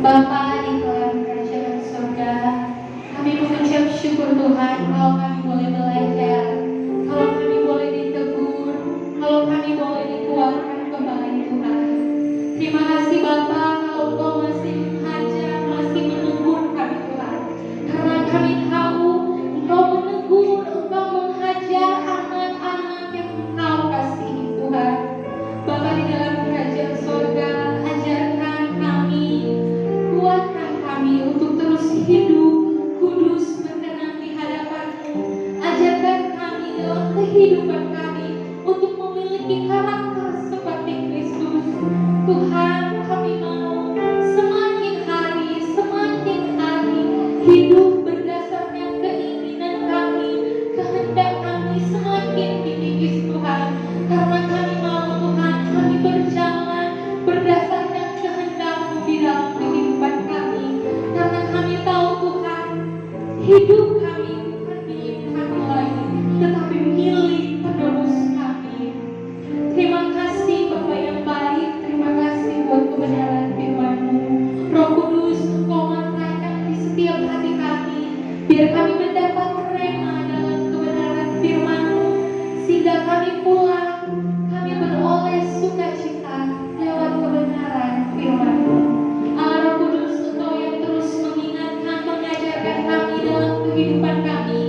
Bapa di dalam kerajaan surga, kami mengucap syukur Tuhan kalau kami boleh belajar, kalau kami boleh ditegur, kalau kami boleh dikuatkan kembali Tuhan. Terima kasih Bapa kalau Engkau masih mengajar, masih menegur kami Tuhan. Karena kami tahu Engkau menegur, Engkau menghajar anak-anak yang Engkau kasihi Tuhan. Bapa di dalam kerajaan surga, ajarkan kami, kuatkan kami untuk terus hidup kudus berkenan di hadapan-Mu. Ajarkan kami dalam kehidupan kami untuk memiliki karakter seperti Kristus. Tuhan, kami mau semakin hari hidup berdasarkan keinginan kami, kehendak kami semakin ditinggi Tuhan. Karena kami mau Tuhan, kami berjalan berdasarkan kehendak-Mu di dalam kehidupan kami. Karena kami tahu Tuhan, hidup kami bukan milik kami lagi, tetapi milik penebus kami. Terima kasih Bapa yang baik, terima kasih buat kebenaran firman-Mu. Roh Kudus, Engkau mantapkan di setiap hati kami, biar kami mendapat rema dalam kebenaran firman-Mu, sehingga kami pulang, kami beroleh sukacita lewat kebenaran firman-Mu. Allah Roh Kudus, Engkau yang terus mengingatkan, mengajarkan kami dalam kehidupan kami.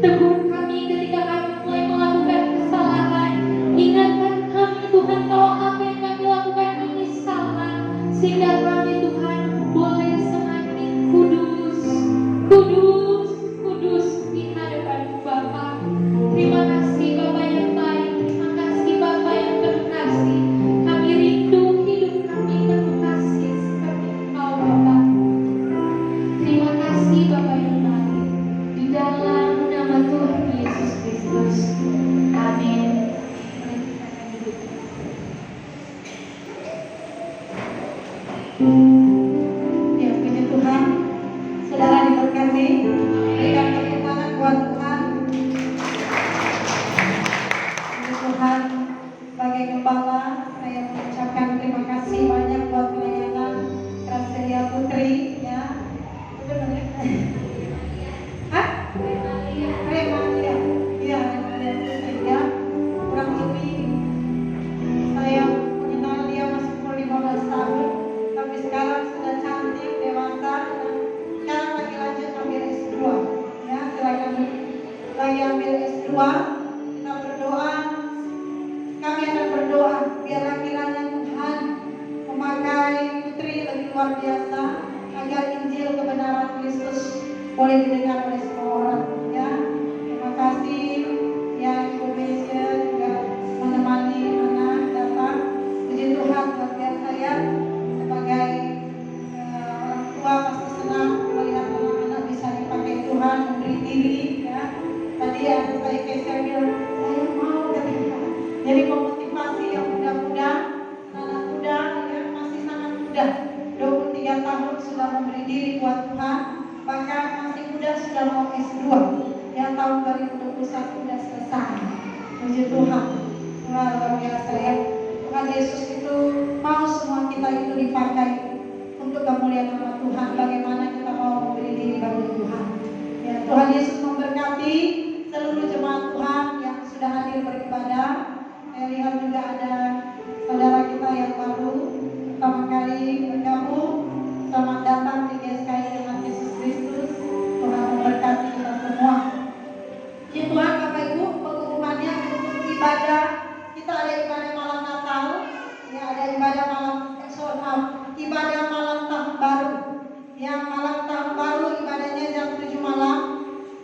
Tegur kami ketika kami mulai melakukan kesalahan. Ingatkan kami Tuhan kalau apa yang kami lakukan ini salah, sehingga kami Tuhan boleh semakin kudus di hadapan Bapa. Terima kasih Bapa yang baik, terima kasih Bapa yang penuh kasih. Kami rindu hidup kami penuh kasih seperti Engkau Bapa. Terima kasih Bapa yang baik, di dalam nama Tuhan Yesus Kristus. Amin. Mari kita akan duduk. Ya, puji Tuhan, saudara diberkati, berikan tepuk tangan buat Tuhan. Puji Tuhan, sebagai gembala, saya mengucapkan terima kasih banyak buat pelayanan Gracia Putri, ya. Itu benar ya? Hah? Remalia, iya Remalia Putri, ya. Kurang lebih saya mengenal dia masih umur 15 tahun, tapi sekarang sudah cantik, dewasa, dan sekarang lagi lanjut ambil S2, ya. Silakan lagi ambil S2. Kita berdoa, kami akan berdoa biarlah kiranya Tuhan memakai Putri lebih luar biasa agar Injil kebenaran Kristus boleh didengar oleh semua orang, ya. Terima kasih ya Ibu Mesia juga menemani anak datang. Puji Tuhan, luar biasa ya, sebagai orang tua pasti senang melihat anak-anak bisa dipakai Tuhan, memberi diri, ya. Tadi anak saya Kesia bilang saya mau ketika jadi memotivasi yang muda-muda, anak muda ya, masih sangat muda, 23 tahun sudah memberi diri buat Tuhan, bahkan masih muda sudah mau S2, ya. Tahun 2021 sudah selesai. Puji Tuhan, luar biasa ya. Tuhan Yesus untuk kemuliaan nama Tuhan. Bagaimana kita mau memberi diri bagi Tuhan. Ya, Tuhan Yesus memberkati seluruh jemaat Tuhan yang sudah hadir beribadah. Saya lihat juga ada saudara kita yang baru pertama kali bergabung. Selamat datang di GSKI Tuhan Yesus Kristus. Tuhan memberkati kita semua. Ya Tuhan, Bapak Ibu, pengumumannya untuk ibadah kita ada ibadah malam Natal, ya ada ibadah malam ibadah malam tahun baru. Yang malam tahun baru ibadahnya jam 7 malam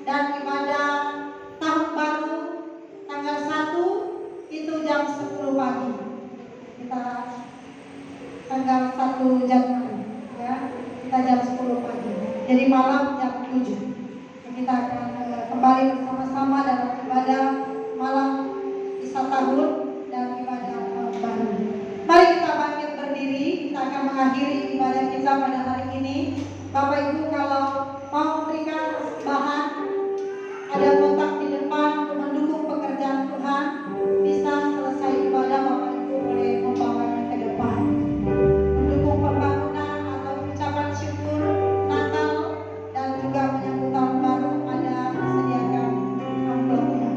dan ibadah tahun baru tanggal 1 itu jam 10 pagi. Kita tanggal 1 Januari ya, kita jam 10 pagi. Jadi malam jam 7. Kita akan kembali bersama-sama dalam ibadah malam Isa tahun dan ibadah tahun baru. Mari kita bangkit berdiri, kita akan mengakhiri ibadah kita pada hari ini. Bapak Ibu kalau mau memberikan persembahan, ada kotak di depan untuk mendukung pekerjaan Tuhan. Bisa selesai ibadah Bapak Ibu boleh membawanya ke depan. Mendukung pembangunan atau ucapan syukur Natal dan juga menyambut tahun baru ada disediakan amplopnya.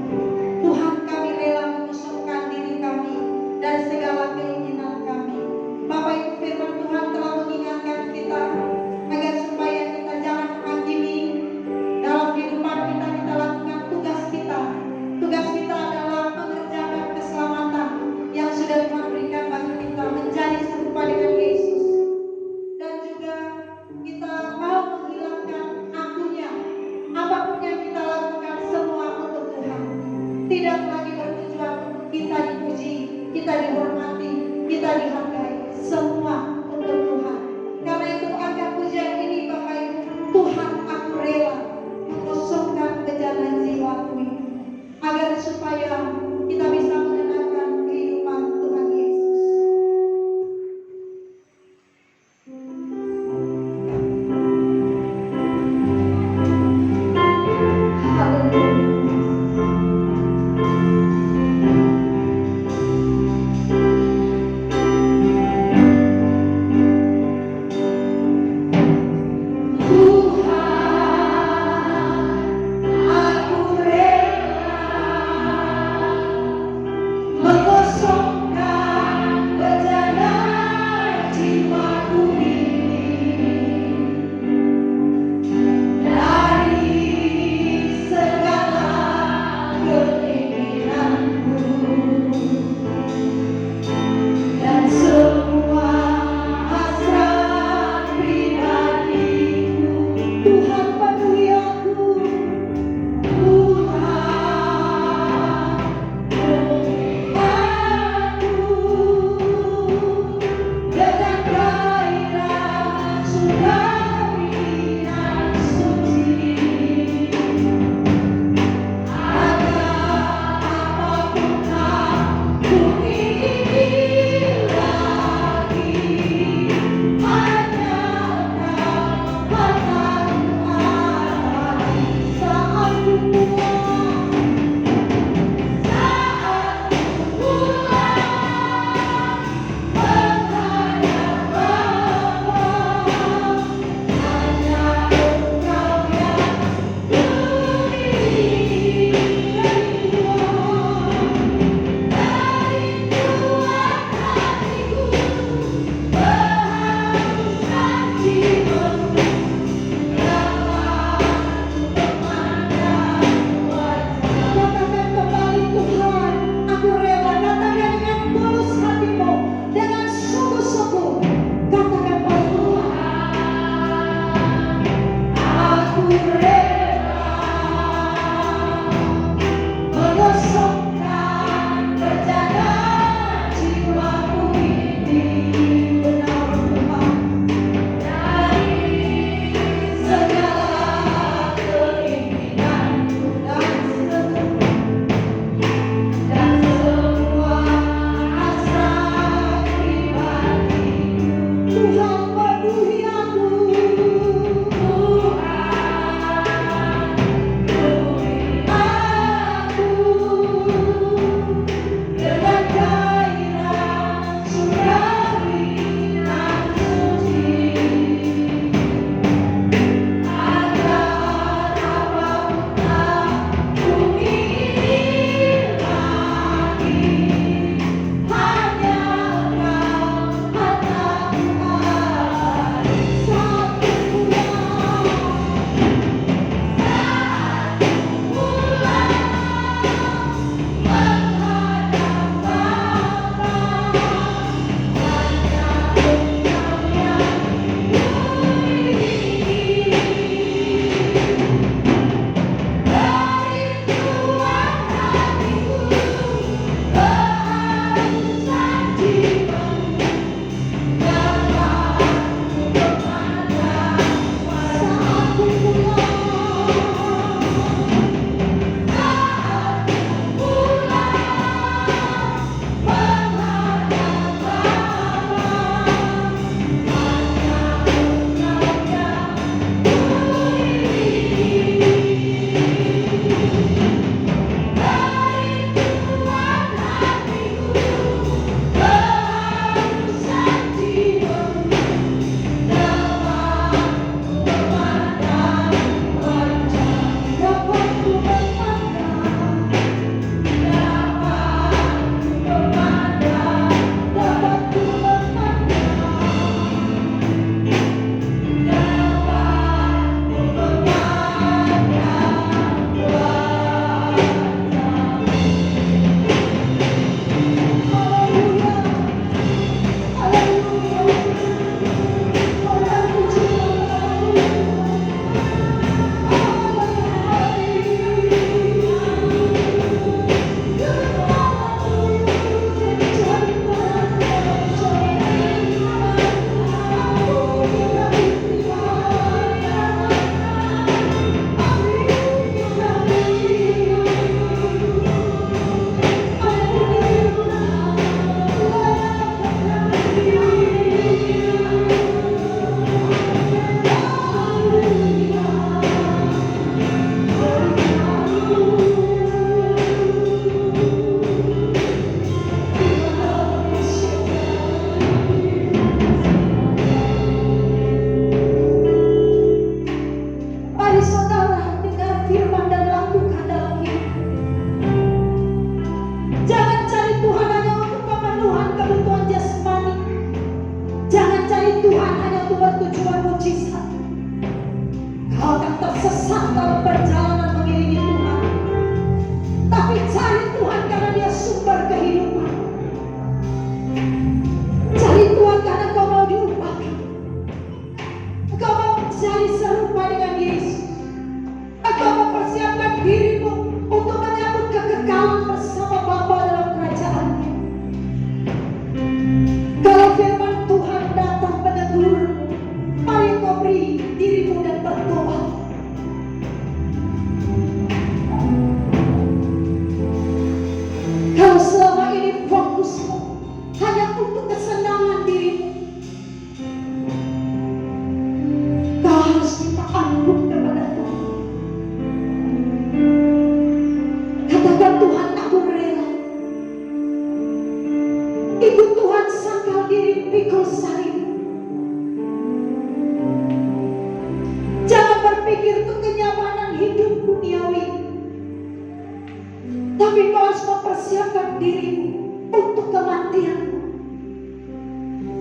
Tuhan, kami rela mengusungkan diri kami dan segala keinginan kami. Bapak Ibu, firman Tuhan telah mengingatkan kita agar supaya kita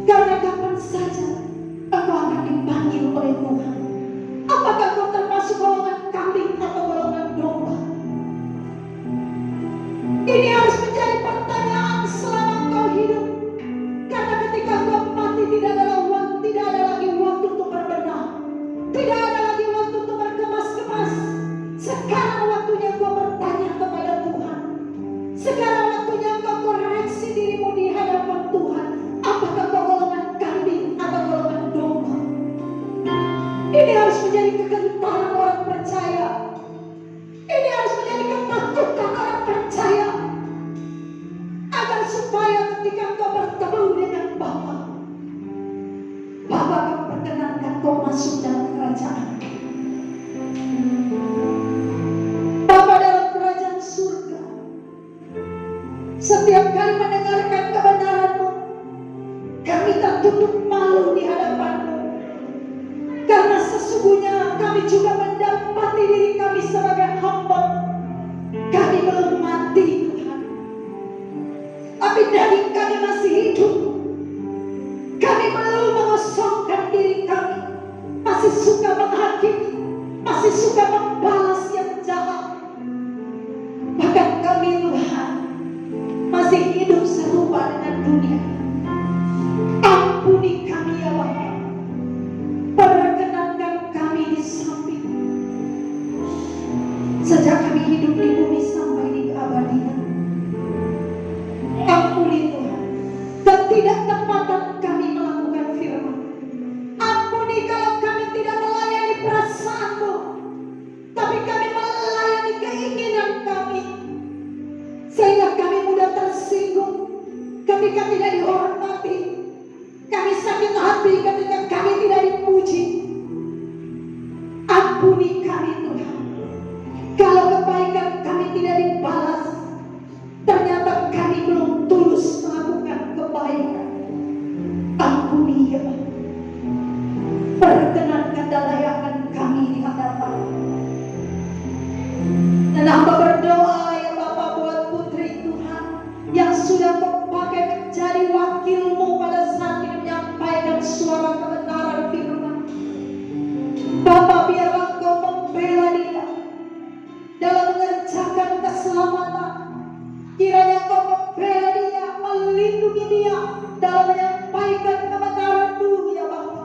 Karena kapan saja engkau akan dipanggil oleh Tuhan. Apakah kau termasuk golongan kambing atau golongan domba? Ini harus menjadi pertanyaan selama kau hidup. Karena ketika kau mati tidak ada lagi waktu untuk berbenah. Tidak ada lagi waktu untuk berkemas-kemas. Sekarang waktunya kau bertanya kepada Tuhan. Sekarang waktunya kau koreksi dirimu di hadapan Tuhan. Apakah kau golongan kambing atau golongan domba? Ini harus menjadi kegentaran orang percaya. Ini harus menjadi ketakutan orang percaya. Agar supaya ketika kau bertemu dengan Bapa, Bapa akan perkenankan kau masuk dalam kerajaan. Bapa dalam kerajaan surga. Setiap kali mendengarkan kebenaran-Mu, kami tak tutup malu di hadapan-Mu. Karena sesungguhnya kami juga mendapati diri kami sebagai hamba. Kami belum mati, Tuhan. Tapi daging kami masih hidup. Kami belum mengosongkan diri kami. Masih suka menghakimi. Masih suka membalas yang jahat. Bahkan kami, Tuhan, masih hidup serupa dengan dunia. Ampuni kami ya Bapa. Perkenankan kami di samping. Sejak kami hidup di bumi sampai di keabadian. Ampuni Tuhan ketidaktepatan kami melakukan firman. Ampuni kalau kami tidak melayani perasaan-Mu, tapi kami melayani keinginan kami. Sehingga kami mudah tersinggung ketika tidak dihormati. Kami sakit hati ketika kami tidak dipuji. Ampuni kami Tuhan. Kalau kebaikan kami tidak dibalas, ternyata kami belum tulus melakukan kebaikan. Ampuni ya Bapa. Perkenankan dan layakkan kami di hadapan. Dan hamba berdoa ya Bapa buat putri Tuhan yang sudah Kau pakai menjadi wakil-Mu pada saat ini menyampaikan suara kebenaran firman. Bapa, biarlah Kau membela dia dalam mengerjakan keselamatan. Kiranya Kau membela dia, melindungi dia dalam menyampaikan kebenaran-Mu ya Bapa.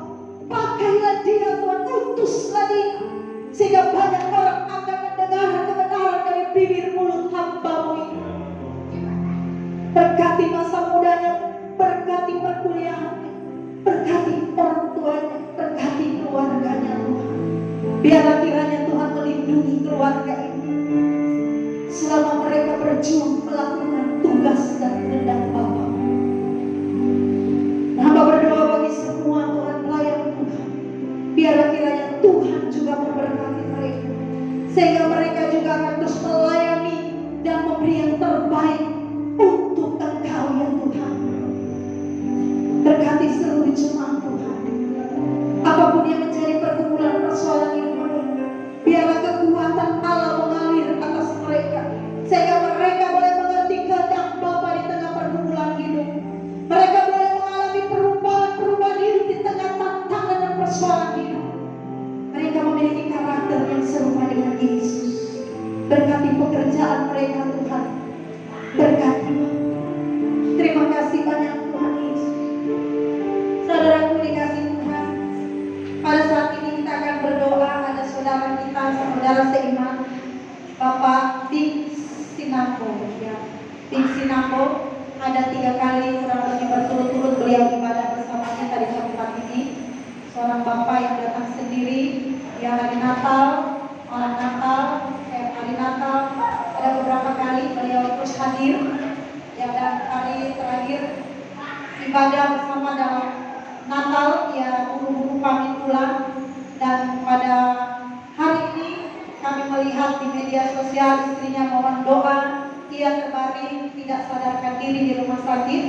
Pakailah dia Tuhan, utuslah dia, sehingga banyak orang akan mendengar kebenaran dari bibir mulut hamba-Mu ini. Berkati masa mudanya, berkati perkuliahannya, berkati orang tuanya, berkati keluarganya Tuhan. Biarlah kiranya Tuhan melindungi keluarga ini selama mereka berjuang melakukan tugas dan kehendak Bapa. Hamba berdoa bagi semua Tuhan pelayan Tuhan. Biarlah kiranya Tuhan juga memberkati mereka, sehingga mereka juga akan terus melayani dan memberi yang terbaik untuk Engkau ya Tuhan. Berkati seluruh jemaat Tuhan. Apapun yang menjadi pergumulan persoalan hidup mereka, biarlah kekuatan Allah mengalir atas mereka, sehingga mereka boleh mengerti kehendak Bapa di tengah pergumulan hidup. Mereka boleh mengalami perubahan hidup di tengah tantangan dan persoalan hidup. Mereka memiliki karakter yang serupa dengan Yesus. Berkati pekerjaan mereka Tuhan. Berkati. Terima kasih banyak Tuhan Yesus. Saudaraku dikasih Tuhan, pada saat ini kita akan berdoa. Ada saudara kita, saudara seiman, Bapak Dik Sinampo ya. Dik Sinampo ada 3 kali kurang lebih berturut-turut beliau ibadah bersama kita di tempat ini. Seorang bapak yang datang sendiri ya, hari Natal, malam Natal, hari Natal ada beberapa kali beliau terus hadir ya, dan hari terakhir ibadah bersama dalam Natal ya, buru-buru pamit pulang. Dan pada hari ini kami melihat di media sosial istrinya mohon doa, ia terbaring tidak sadarkan diri di rumah sakit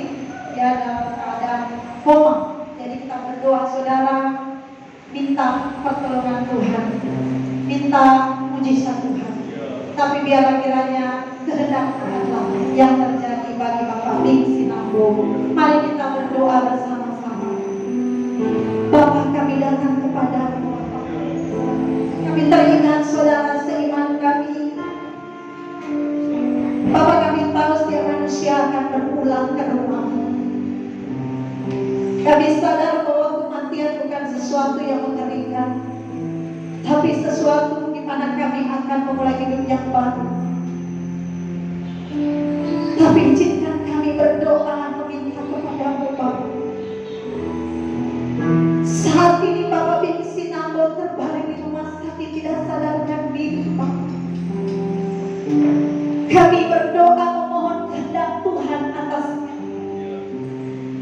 ya, dalam keadaan koma. Jadi kita berdoa saudara, minta pertolongan Tuhan, minta mujizat Tuhan. Tapi biarlah kiranya kehendak Tuhanlah yang terjadi bagi Bapak Dik Sinampo. Mari kita berdoa bersama-sama. Kami sadar bahwa kematian bukan sesuatu yang mengerikan, tapi sesuatu di mana kami akan memulai hidup yang baru. Tapi izinkan kami berdoa meminta kepada-Mu, Bapa. Saat ini Bapak Bin Sinambo terbaring di rumah sakit tidak sadarkan diri, Bapak. Kami berdoa memohon kehendak Tuhan atasnya.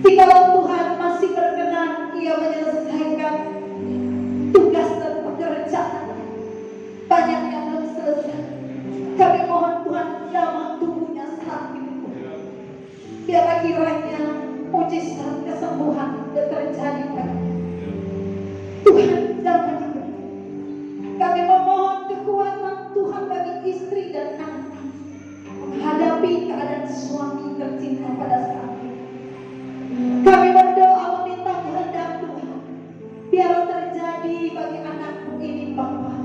Jikalau Tuhan masih berkenan, Ia menyelesaikan tugas dan pekerjaan banyak yang belum selesai. Kami mohon Tuhan jamah tubuhnya saat ini. Biarlah kiranya mujizat kesembuhan terjadi pada Tuhan, jangan diberi. Kami memohon kekuatan Tuhan bagi istri dan anak menghadapi keadaan suami tercinta pada saat ini. Kami berdoa meminta kehendak Tuhan, biarlah terjadi bagi anakku ini, Bapa.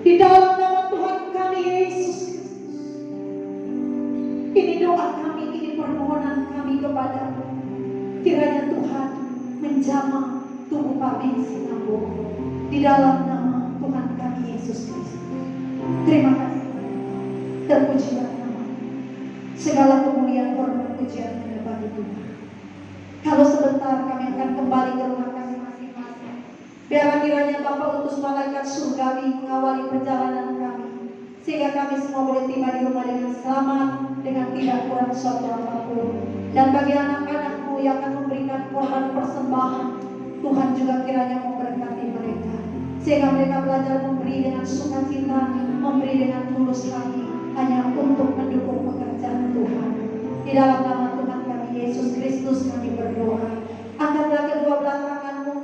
Di dalam nama Tuhan kami Yesus Kristus, ini doa kami, ini permohonan kami kepada-Mu. Kiranya Tuhan menjamah tubuh Pak Ben Sinambo di dalam nama Tuhan kami Yesus Kristus. Terima kasih dan pujilah nama. Segala kemuliaan, hormat, pujian bagi Tuhan. Kalau sebentar kami akan kembali ke rumah kami masing-masing. Biarlah kiranya Bapa utus malaikat surgawi mengawali perjalanan kami, sehingga kami semua boleh tiba di rumah dengan selamat, dengan tidak kurang suatu apapun. Dan bagi anak-anak-Mu yang akan memberikan korban persembahan, Tuhan juga kiranya memberkati mereka, sehingga mereka belajar memberi dengan sukacita, memberi dengan tulus hati, hanya untuk mendukung pekerjaan Tuhan. Di dalam nama Tuhan kami Yesus Kristus kami berdoa. Angkatlah kedua belah tangan-Mu,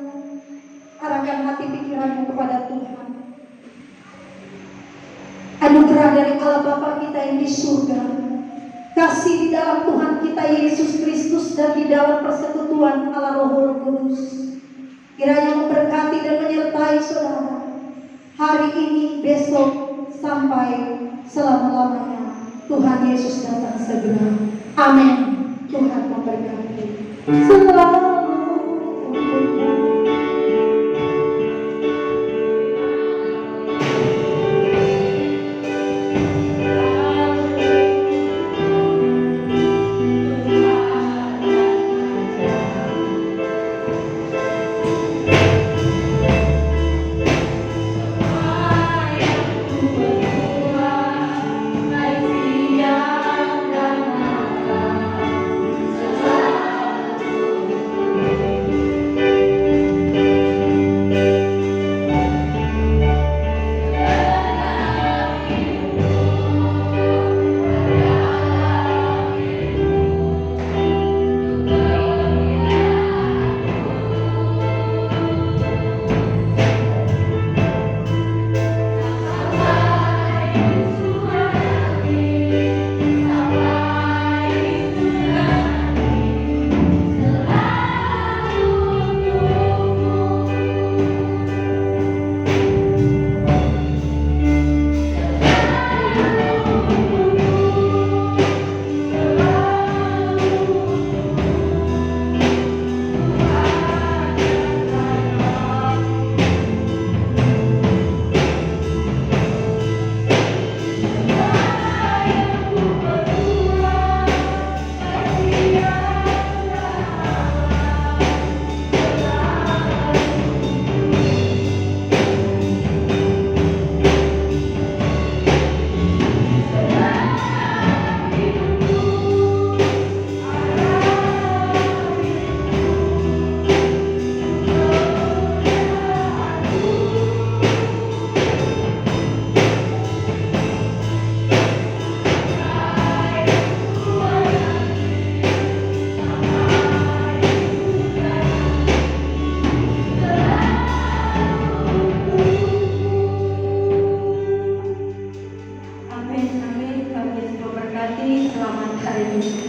arahkan hati pikiran-Mu kepada Tuhan. Anugerah dari Allah Bapa kita yang di surga, kasih di dalam Tuhan kita Yesus Kristus, dan di dalam persekutuan Allah Roh Kudus kiranya memberkati dan menyertai saudara hari ini, besok, sampai selama-lamanya. Tuhan Yesus datang segera. Amin. Tuhan memberkati selalu. Amin, amin. Kami Yesus memberkati. Selamat hari ini.